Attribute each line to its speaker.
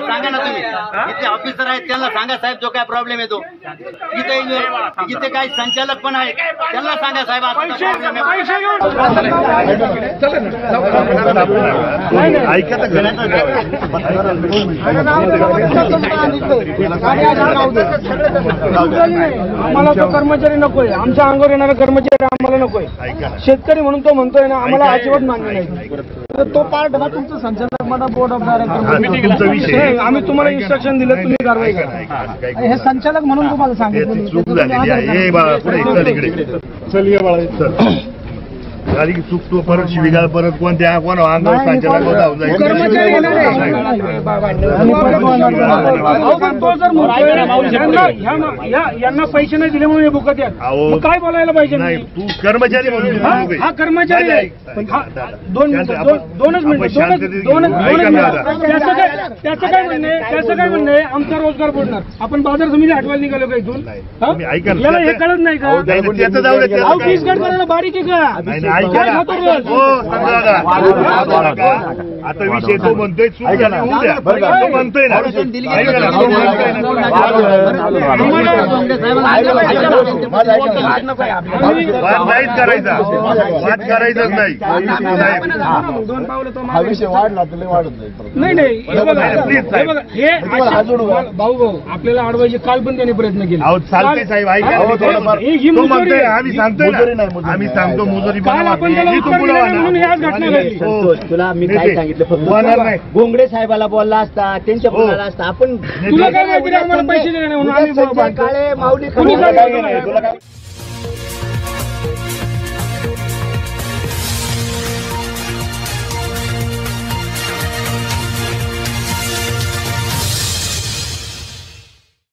Speaker 1: सांगा ना तुम्ही इथे ऑफिसर आहेत त्यांना सांगा साहेब जो काय प्रॉब्लेम येतो इथे काही संचालक पण आहेत त्यांना सांगा साहेब
Speaker 2: आम्हाला तो कर्मचारी नकोय, आमच्या अंगावर येणारा कर्मचारी आम्हाला नकोय. शेतकरी म्हणून तो म्हणतोय ना, आम्हाला अजिबात मान्य नाही. तो पार्ट ना तुमचं संचालक म्हणा, बोर्ड ऑफ डायरेक्टर, आम्ही तुम्हाला इन्स्ट्रक्शन दिलं, तुम्ही कारवाई करा. हे संचालक म्हणून तुम्हाला सांगितलं.
Speaker 3: झाली की चूक तो परत शिवीगाळ परत कोणत्या कोण अंगावर
Speaker 2: यांना पैसे नाही दिले म्हणून हे भुकत आहेत. काय बोलायला पाहिजे?
Speaker 3: नाही तू कर्मचारी म्हणून
Speaker 2: हा कर्मचारी आहे. दोनच मिनिट त्याचं काय म्हणणे आमचा रोजगार बुडणार. आपण बाजार समिती हटवायला निघालो का इथून? याला हे कळत नाही का? फीस कट करायला बारीक आहे का?
Speaker 3: आता विषय तो म्हणतोय चूक झाला म्हणतोय ना नाहीच करायचा वाद करायचाच नाही.
Speaker 4: हा विषय वाढला तर वाढत
Speaker 2: नाही. भाऊ आपल्याला अडवायचे काल पण त्यांनी प्रयत्न केले.
Speaker 3: चालतंय साहेब म्हणतोय आम्ही सांगतोय आम्ही सांगतो मुजोरी
Speaker 1: तुला मी काय सांगितलं फक्त गोंगडे साहेबाला बोलला असता, त्यांच्या बोलायला असता. आपण
Speaker 2: तुला काय माहिती, आम्हाला पैसे दिले नाही म्हणून आम्ही
Speaker 1: काळे माऊली